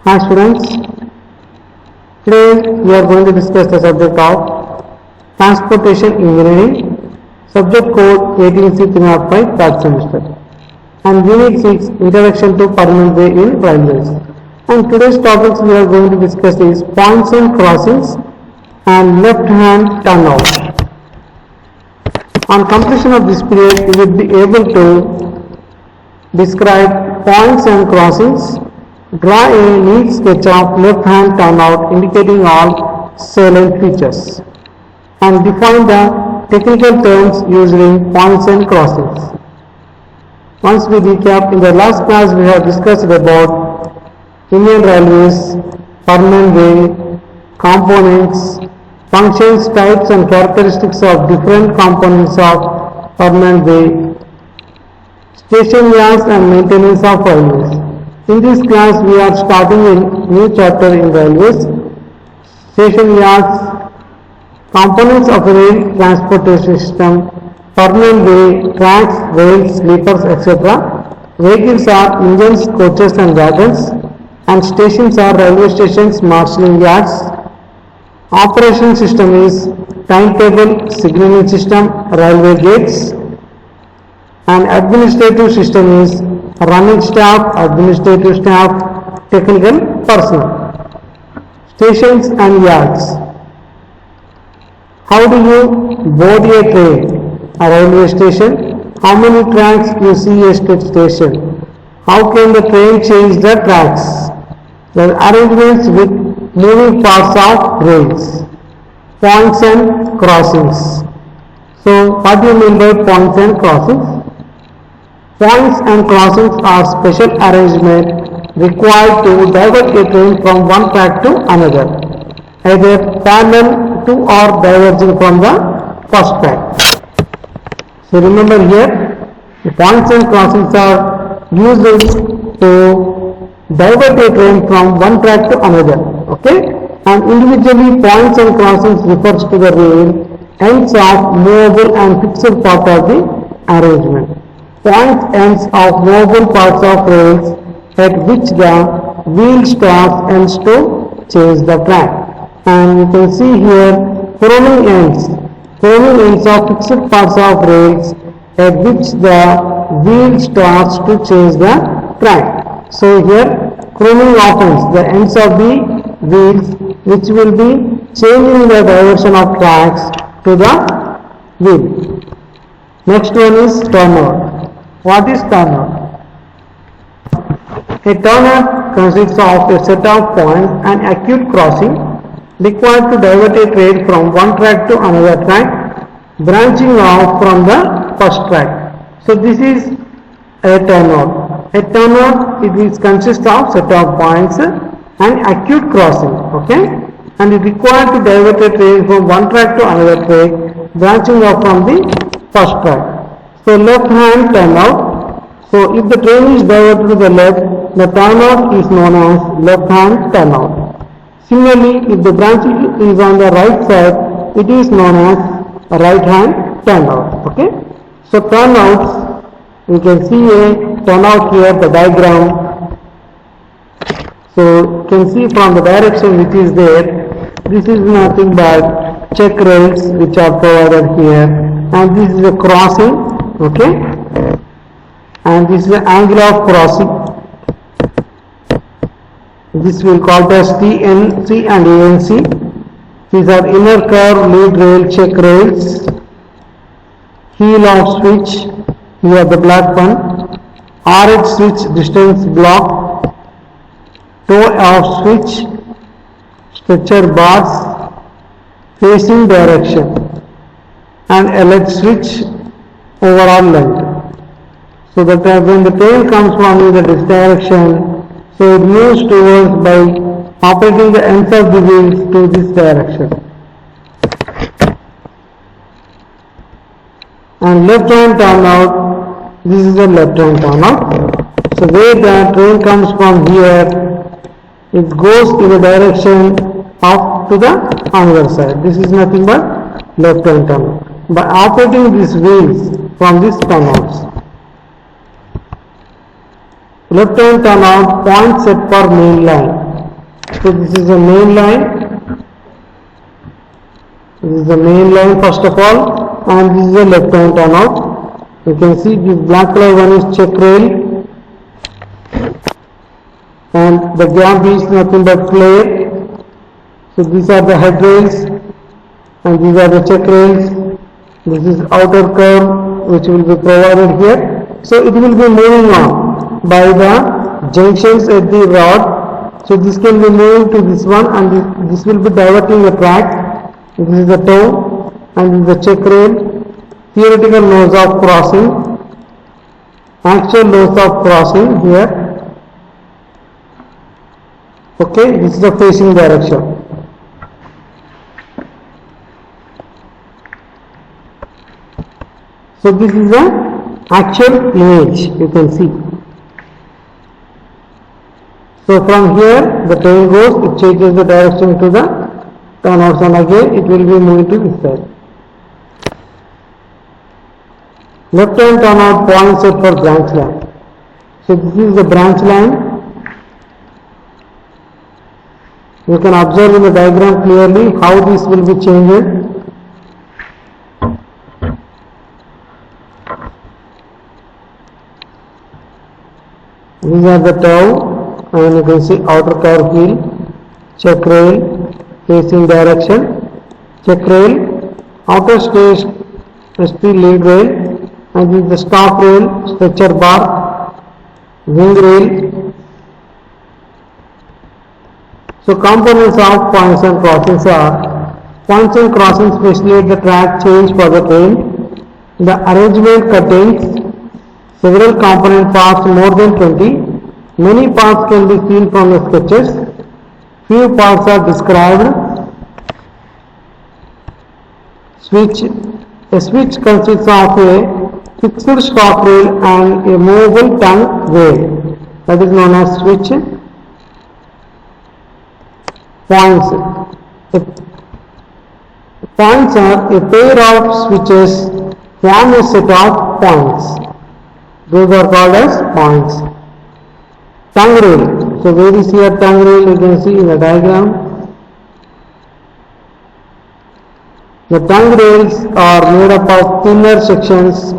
Hi students, today we are going to discuss the subject of Transportation Engineering, subject code 18C305, third semester, and Unit 6, Introduction to Permanent Way in Railways. And today's topics we are going to discuss is points and crossings and left-hand turnout. On completion of this period, you will be able to describe points and crossings. Draw a neat sketch of left-hand turnout indicating all salient features and define the technical terms used in points and crossings. Once we recap, in the last class we have discussed about Indian Railways, permanent way, components, functions, types and characteristics of different components of permanent way, station yards and maintenance of railways. In this class, we are starting a new chapter in railways, station yards, components of rail transportation system, permanent way, tracks, rails, sleepers, etc. Vehicles are engines, coaches and wagons, and stations are railway stations, marshalling yards. Operation system is timetable, signaling system, railway gates, and administrative system is running staff, administrative staff, technical personnel. Stations and yards. How do you board a train? A railway station. How many tracks you see a station? How can the train change the tracks? The arrangements with moving parts of rails. Points and crossings. So, what do you mean by points and crossings? Points and crossings are special arrangement required to divert a train from one track to another, either parallel to or diverging from the first track. So remember here, the points and crossings are used to divert a train from one track to another. Okay, and individually points and crossings refers to the rail ends of movable and fixed part of the arrangement. Point ends of movable parts of rails at which the wheel starts ends to change the track. And you can see here chroming ends of fixed parts of rails at which the wheel starts to change the track. So here chroming opens the ends of the wheels which will be changing the direction of tracks to the wheel. Next one is turnout. What is turnout? A turnout consists of a set of points and acute crossing required to divert a train from one track to another track, branching off from the first track. So this is a turnout. A turnout it consists of set of points and acute crossing. Okay, and it required to divert a train from one track to another track, branching off from the first track. So left hand turnout. So if the train is diverted to the left, the turnout is known as left hand turnout. Similarly, if the branch is on the right side, it is known as right hand turnout. Okay. So turnouts, you can see a turnout here, the diagram. So you can see from the direction which is there, this is nothing but check rails which are provided here, and this is a crossing. Okay, and this is the angle of crossing. This will call as TNC and ANC. These are inner curve, lead rail, check rails, heel of switch, here the black one, RH switch distance block, toe of switch, stretcher bars, facing direction, and LH switch, overall length. So that when the train comes from the this direction, so it moves towards by operating the ends of the wheels to this direction. And left hand turnout, this is the left hand turnout. So where the train comes from here, it goes in the direction up to the another side. This is nothing but left hand turnout. By operating these wheels from these turnouts. Left hand turnout point set for main line. So this is the main line. This is the main line first of all, and this is the left hand turnout. You can see this black color one is check rail, and the gap is nothing but flare. So these are the head rails, and these are the check rails. This is outer curve which will be provided here. So it will be moving on by the junctions at the rod. So this can be moved to this one, and this will be diverting the track. This is the toe, and this is the check rail. Theoretical nose of crossing, actual nose of crossing here. Okay, this is the facing direction. So this is the actual image you can see. So from here the tail goes, it changes the direction to the turnouts, and again it will be moving to this side. Left hand turnout points set for branch line. So this is the branch line. You can observe in the diagram clearly how this will be changed. These are the toe, and you can see outer curve heel, check rail, facing direction, check rail, outer stage ST lead rail, and this is the stop rail, stretcher bar, wing rail. So components of points and crossings are: points and crossings facilitate the track change for the train. The arrangement contains several component parts, more than 20. Many parts can be seen from the sketches. Few parts are described. Switch. A switch consists of a fixed stop rail and a movable tongue rail, that is known as switch. Points. Points are a pair of switches form a set of points. Those are called as points. Tongue rail. So where is here tongue rail? You can see in the diagram. The tongue rails are made up of thinner sections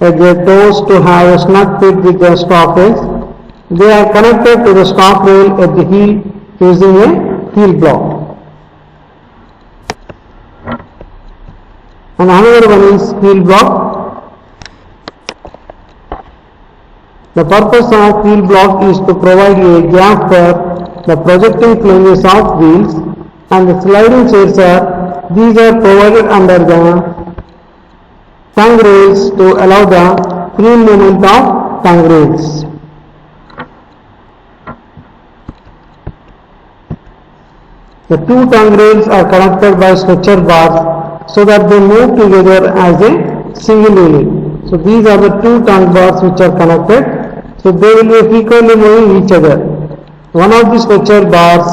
at their toes to have a snug fit with the stop rails. They are connected to the stop rail at the heel using a heel block. And another one is heel block. The purpose of wheel block is to provide a gap for the projecting flanges of wheels, and the sliding chairs these are provided under the tongue rails to allow the free movement of tongue rails. The two tongue rails are connected by stretcher bars so that they move together as a single unit. So these are the two tongue bars which are connected. So they will be frequently moving each other. One of the stretcher bars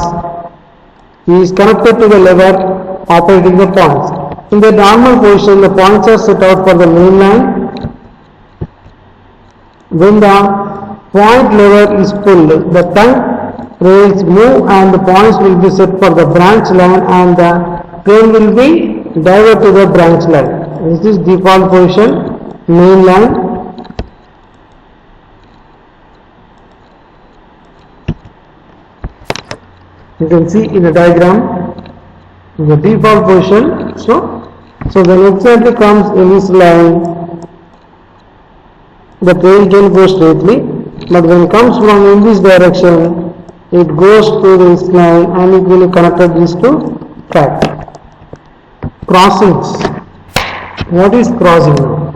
is connected to the lever operating the points. In the normal position, the points are set out for the main line. When the point lever is pulled, the tongue rails move and the points will be set for the branch line, and the train will be diverted to the branch line. This is default position, main line. You can see in the diagram the default position. So when it exactly comes in this line, the train can go straightly, but when it comes from in this direction, it goes to this line and it will connect this to track. Crossings. What is crossing now?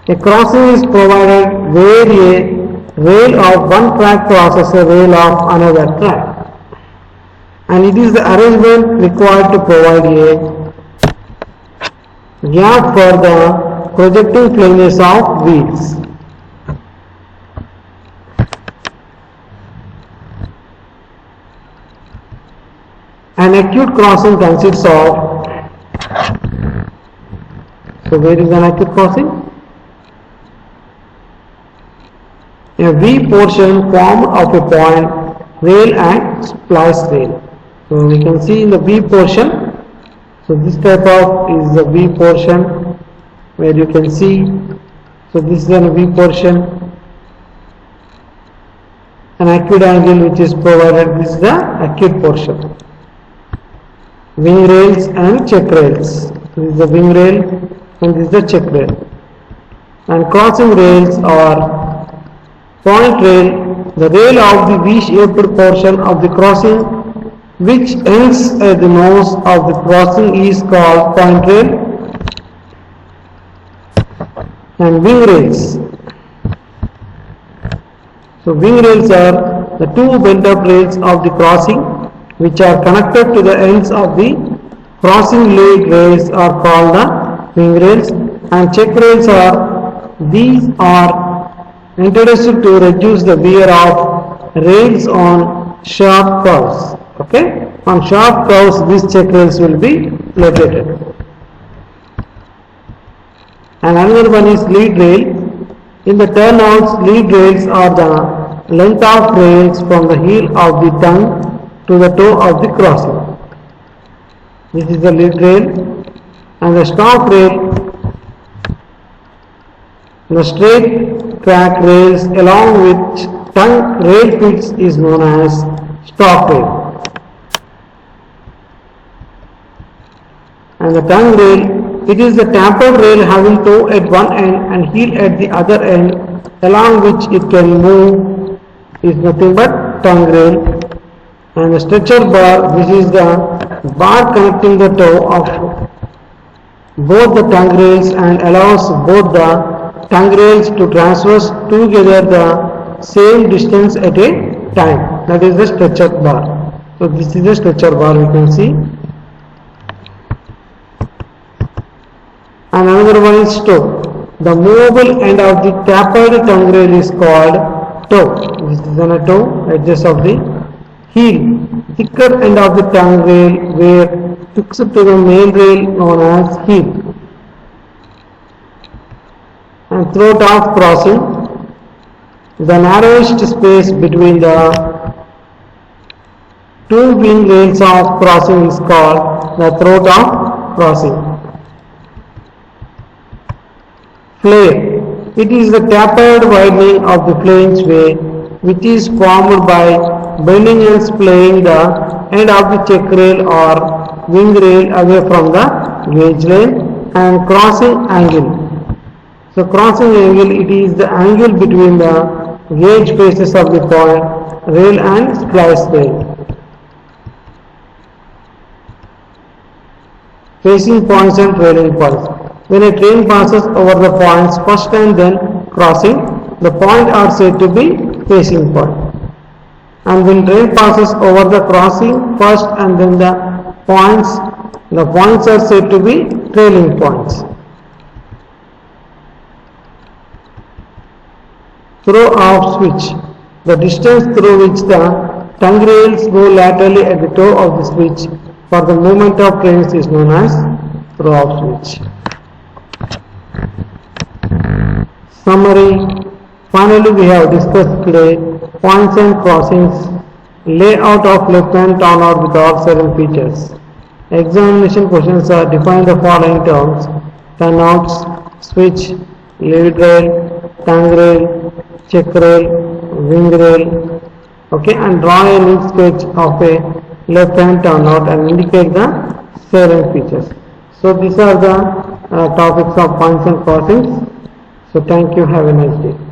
A crossing is provided where a rail of one track crosses a rail of another track, and it is the arrangement required to provide a gap for the projecting flanges of wheels. An acute crossing consists of, so where is an acute crossing? A V portion formed of a point rail and splice rail. So we can see in the B portion. So this type of is the B portion where you can see. So this is an B portion, an acute angle which is provided. This is the acute portion. Wing rails and check rails. This is the wing rail and this is the check rail. And crossing rails are point rail, the rail of the V-shaped portion of the crossing which ends at the nose of the crossing is called point rail. And wing rails. So wing rails are the two bent-up rails of the crossing which are connected to the ends of the crossing lead rails are called the wing rails. And check rails are, these are introduced to reduce the wear of rails on sharp curves. Okay, on sharp curves these check rails will be located. And another one is lead rail. In the turnouts, lead rails are the length of rails from the heel of the tongue to the toe of the crossing. This is the lead rail. And the stop rail, the straight track rails along which tongue rail fits is known as stop rail. And the tongue rail, it is the tapered rail having toe at one end and heel at the other end, along which it can move, is nothing but tongue rail. And the stretcher bar, this is the bar connecting the toe of both the tongue rails and allows both the tongue rails to transverse together the same distance at a time. That is the stretcher bar. So this is the stretcher bar, we can see. And another one is toe. The movable end of the tapered tongue rail is called toe. This is on a toe, edges of the heel. Thicker end of the tongue rail where fixed to the main rail known as heel. And throat of crossing. The narrowest space between the two wing rails of crossing is called the throat of crossing. Flare. It is the tapered widening of the flange way which is formed by bending and splaying the end of the check rail or wing rail away from the gauge lane. And crossing angle. So crossing angle, it is the angle between the gauge faces of the point rail and splice rail. Facing points and trailing points. When a train passes over the points first and then crossing, the point are said to be facing point. And when train passes over the crossing first and then the points are said to be trailing points. Throw off switch. The distance through which the tongue rails go laterally at the toe of the switch for the movement of trains is known as throw off switch. Summary. Finally, we have discussed today points and crossings, layout of left-hand turnout with all certain features. Examination questions are define the following terms: turnouts, switch, lead rail, tongue rail, check rail, wing rail. Okay, and draw a neat sketch of a left-hand turnout and indicate the salient features. So these are the topics of points and crossings. So thank you. Have a nice day.